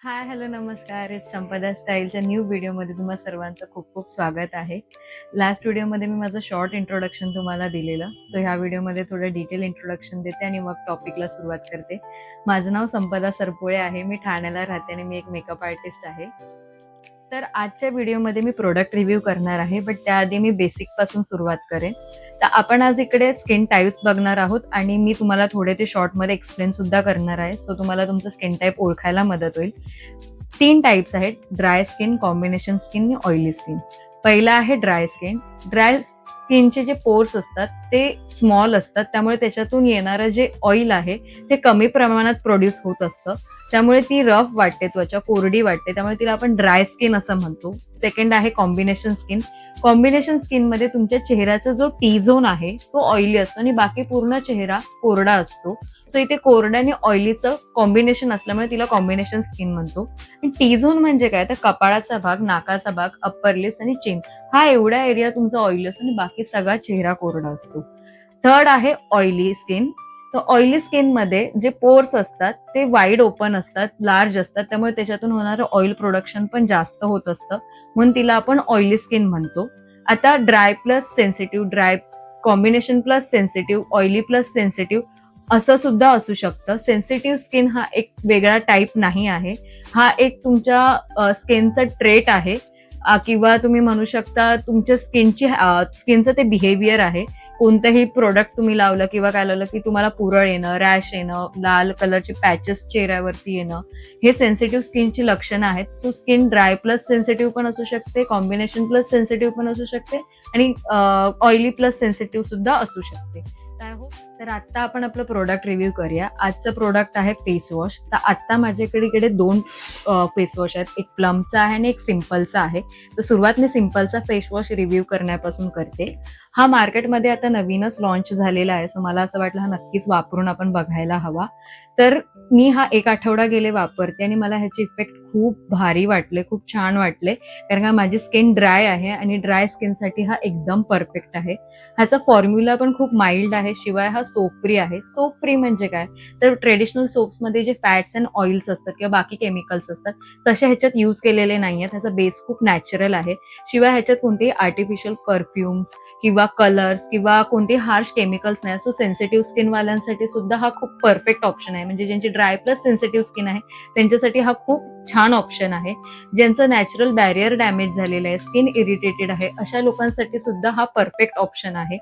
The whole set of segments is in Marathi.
हाय, हॅलो, नमस्कार. इट्स संपदा स्टाईलच्या न्यू व्हिडिओमध्ये तुम्हा सर्वांचं खूप खूप स्वागत आहे. लास्ट व्हिडिओमध्ये मी माझं शॉर्ट इंट्रोडक्शन तुम्हाला दिलेलं. सो ह्या व्हिडिओमध्ये थोडं डिटेल इंट्रोडक्शन देते आणि मग टॉपिकला सुरुवात करते. माझं नाव संपदा सरपुळे आहे. मी ठाण्याला राहते आणि मी एक मेकअप आर्टिस्ट आहे. तर आजच्या व्हिडिओमध्ये मी प्रोडक्ट रिव्ह्यू करणार आहे, बट त्याआधी मी बेसिकपासून सुरुवात करेन. तर आपण आज इकडे स्किन टाईप्स बघणार आहोत आणि मी तुम्हाला थोडे ते शॉर्टमध्ये एक्सप्लेन सुद्धा करणार आहे. सो तुम्हाला तुमचं स्किन टाईप ओळखायला मदत होईल. 3 टाइप्स आहेत: ड्राय स्किन, कॉम्बिनेशन स्किन आणि ऑइली स्किन. पहिला आहे ड्राय स्किन. ड्राय स्किनचे जे पोर्स असतात ते स्मॉल असतात, त्यामुळे त्याच्यातून येणारं जे ऑइल आहे ते कमी प्रमाणात प्रोड्यूस होत असतं. त्यामुळे ती रफ वाटते, त्वचा कोरडी वाटते, त्यामुळे तिला आपण ड्राय स्किन असं म्हणतो. सेकंड आहे कॉम्बिनेशन स्किन. कॉम्बिनेशन स्किनमध्ये तुमच्या चेहऱ्याचा जो टी झोन आहे तो ऑइली असतो आणि बाकी पूर्ण चेहरा कोरडा असतो. सो इथे कोरड्या आणि ऑइलीचं कॉम्बिनेशन असल्यामुळे तिला कॉम्बिनेशन स्किन म्हणतो. आणि टी झोन म्हणजे काय, तर कपाळाचा भाग, नाकाचा भाग, अप्पर लिप्स आणि चिन हा एवढा एरिया तुमचा ऑइली असतो आणि बाकी सगळा चेहरा कोरडा असतो. थर्ड आहे ऑइली स्किन. तर ऑइली स्किनमध्ये जे पोर्स असतात ते वाईड ओपन असतात, लार्ज असतात, त्यामुळे त्याच्यातून होणारं ऑइल प्रोडक्शन पण जास्त होत असतं, म्हणून तिला आपण ऑइली स्किन म्हणतो. आता dry plus sensitive, dry combination plus sensitive, oily plus sensitive असं सुद्धा असू शकतं. सेन्सिटिव्ह स्किन हा एक वेगळा टाईप नाही आहे, हा एक तुमच्या स्किनचा ट्रेट आहे, किंवा तुम्ही म्हणू शकता तुमच्या स्किनचं ते बिहेवियर आहे. कोणतंही प्रोडक्ट तुम्ही लावलं किंवा काय लावलं की तुम्हाला पुरळ येणं, रॅश येणं, लाल कलरचे पॅचेस चेहऱ्यावरती येणं, हे सेन्सिटिव्ह स्किनची लक्षणं आहेत. So skin dry plus sensitive पण असू शकते, कॉम्बिनेशन प्लस सेन्सिटिव्ह पण असू शकते आणि ऑइली प्लस सेन्सिटिव्ह सुद्धा असू शकते. तर आता आपण आपलं प्रोडक्ट रिव्ह्यू करूया. आजचं प्रोडक्ट आहे फेस वॉश. तर आता माझ्याकडे इकडे 2 फेस वॉश आहेत, एक प्लमचा आहे आणि एक सिम्पलचा आहे. तर सुरुवात मी सिम्पलचा फेस वॉश रिव्ह्यू करण्यापासून करते. हा मार्केटमध्ये आता नवीनच लॉन्च झालेला आहे, सो मला असं वाटलं हा नक्कीच वापरून आपण बघायला हवा. तर मी हा 1 आठवडा गेले वापरते आणि मला ह्याचे इफेक्ट खूप भारी वाटले, खूप छान वाटले, कारण का माझी स्किन ड्राय आहे आणि ड्राय स्किनसाठी हा एकदम परफेक्ट आहे. ह्याचा फॉर्म्युला पण खूप माइल्ड आहे, शिवाय हा सोप फ्री आहे. सोप फ्री म्हणजे काय, तर ट्रेडिशनल सोप्समध्ये जे फॅट्स अँड ऑइल्स असतात किंवा बाकी केमिकल्स असतात तसे ह्याच्यात यूज केलेले नाही आहेत. ह्याचा बेस खूप नॅचरल आहे, शिवाय ह्याच्यात कोणतेही आर्टिफिशियल परफ्युम्स किंवा कलर्स किंवा कोणतेही हार्श केमिकल्स नाही. सो सेन्सिटिव्ह स्किनवाल्यांसाठी सुद्धा हा खूप परफेक्ट ऑप्शन आहे. म्हणजे ज्यांची ड्राय प्लस सेन्सिटिव्ह स्किन आहे त्यांच्यासाठी हा खूप छान ऑप्शन आहे. ज्यांचं नॅचरल बॅरियर डॅमेज झालेलं आहे, स्किन इरिटेटेड आहे, अशा लोकांसाठी सुद्धा हा परफेक्ट ऑप्शन आहे.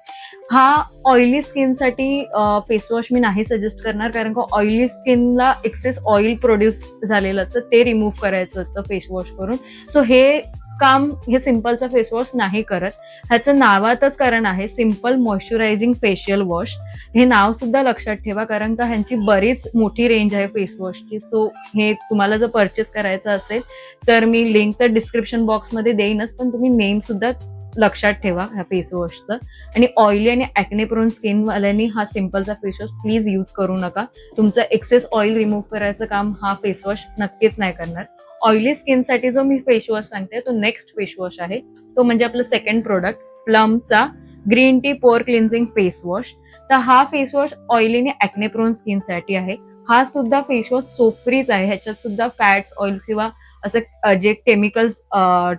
हा ऑइली स्किनसाठी फेस वॉश मी नाही सजेस्ट करणार, कारण का ऑइली स्किनला एक्सेस ऑइल प्रोड्यूस झालेलं असतं, ते रिमूव्ह करायचं असतं फेस वॉश करून. सो हे काम हे सिम्पलचा फेस वॉश नाही करत. ह्याचं नावातच कारण आहे सिम्पल मॉइश्चरायझिंग फेशियल वॉश. हे नाव सुद्धा लक्षात ठेवा, कारण का ह्यांची बरीच मोठी रेंज आहे फेस वॉशची. सो हे तुम्हाला जर परचेस करायचं असेल तर मी लिंक तर डिस्क्रिप्शन बॉक्समध्ये देईनच, पण तुम्ही नेम सुद्धा लक्षात ठेवा ह्या फेस वॉशचं. आणि ऑइली आणि ॲक्ने प्रोन स्किनवाल्यांनी हा सिम्पलचा फेस वॉश प्लीज यूज करू नका. तुमचं एक्सेस ऑइल रिमूव्ह करायचं काम हा फेस वॉश नक्कीच नाही करणार. ऑइली स्किनसाठी जो मी फेस वॉश सांगते तो नेक्स्ट फेस वॉश आहे, तो म्हणजे आपलं सेकंड प्रोडक्ट प्लमचा green tea pore cleansing face wash. तर हा फेस वॉश ऑइली आणि ॲक्ने प्रोन स्किनसाठी आहे. हा सुद्धा फेस वॉश सोप फ्रीच आहे. ह्याच्यात सुद्धा फॅट्स, ऑइल किंवा असं जे केमिकल्स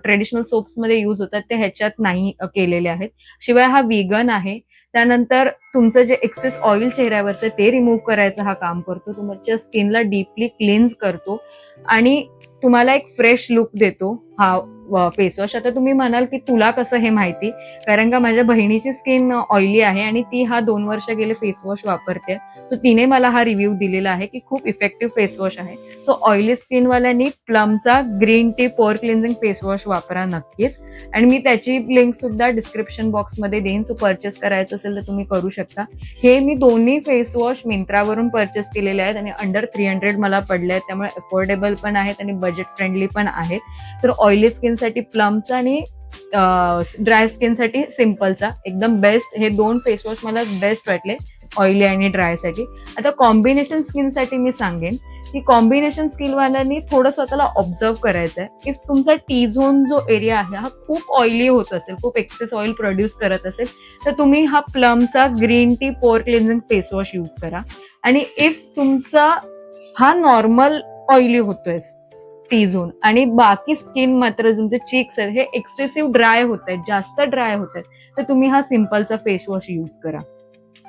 ट्रेडिशनल सोप्समध्ये यूज होतात ते ह्याच्यात नाही केलेले आहेत. शिवाय हा व्हीगन आहे. त्यानंतर तुमचं जे एक्सेस ऑइल चेहऱ्यावरचं ते रिमूव्ह करायचं हा काम करतो. तुमच्या स्किनला डीपली क्लिन्झ करतो आणि तुम्हाला एक फ्रेश लुक देतो हा फेस वॉश. आता तुम्ही म्हणाल की तुला कसं हे माहिती, कारण का माझ्या बहिणीची स्किन ऑइली आहे आणि ती हा 2 वर्ष गेले फेस वॉश वापरते. सो तिने मला हा रिव्ह्यू दिलेला आहे की खूप इफेक्टिव्ह फेस वॉश आहे. सो ऑइली स्किनवाल्यांनी प्लमचा green tea pore cleansing face wash वापरा नक्कीच. आणि मी त्याची लिंक सुद्धा डिस्क्रिप्शन बॉक्समध्ये देईन, सो परचेस करायचं असेल तर तुम्ही करू शकता. हे मी दोन्ही फेस वॉश मिंत्रावरून परचेस केलेले आहेत आणि अंडर 300 मला पडले आहेत, त्यामुळे अफोर्डेबल पण आहेत आणि बजेट फ्रेंडली पण आहेत. तर ऑइली स्किनसाठी प्लमचा आणि ड्राय स्किनसाठी सिम्पलचा एकदम बेस्ट, हे 2 फेस वॉश मला बेस्ट वाटले ऑइली आणि ड्रायसाठी. आता कॉम्बिनेशन स्किनसाठी मी सांगेन की कॉम्बिनेशन स्किनवाल्यांनी थोडं स्वतःला ऑब्झर्व करायचं आहे. इफ तुमचा टी झोन जो एरिया आहे हा खूप ऑइली होत असेल, खूप एक्सेस ऑइल प्रोड्यूस करत असेल, तर तुम्ही हा प्लमचा green tea pore cleansing face wash use करा. आणि इफ तुमचा हा नॉर्मल ऑइली होतोय टी झोन. आणि बाकी स्किन मात्र तुमचे चीक्स आहेत हे एक्सेसिव्ह ड्राय होत आहेत, जास्त ड्राय होत आहेत, तर तुम्ही हा सिम्पलचा फेस वॉश यूज करा.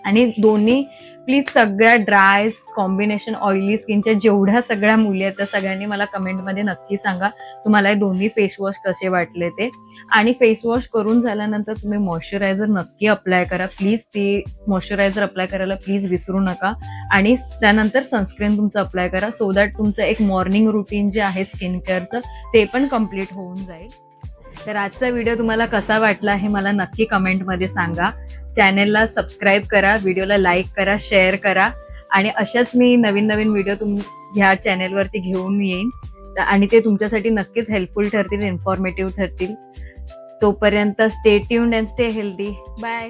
आणि दोन्ही प्लीज सगळ्या ड्राय कॉम्बिनेशन ऑइली स्किनच्या जेवढ्या सगळ्या मुली आहेत त्या सगळ्यांनी मला कमेंटमध्ये नक्की सांगा तुम्हाला हे दोन्ही फेस वॉश कसे वाटले ते. आणि फेस वॉश करून झाल्यानंतर तुम्ही मॉइश्चरायझर नक्की अप्लाय करा प्लीज. ती मॉइश्चरायझर अप्लाय करायला प्लीज विसरू नका. आणि त्यानंतर सनस्क्रीन तुमचं अप्लाय करा सो दॅट तुमचं एक मॉर्निंग रुटीन जे आहे स्किन केअरचं ते पण कम्प्लीट होऊन जाईल. तर आजचा व्हिडिओ तुम्हाला कसा वाटला हे मला नक्की कमेंटमध्ये सांगा. चॅनेलला सबस्क्राईब करा, व्हिडिओला लाईक करा, शेअर करा. आणि अशाच मी नवीन नवीन व्हिडिओ ह्या चॅनेलवरती घेऊन येईन आणि ते तुमच्यासाठी नक्कीच हेल्पफुल ठरतील, इन्फॉर्मेटिव्ह ठरतील. तोपर्यंत stay tuned and stay healthy. Bye.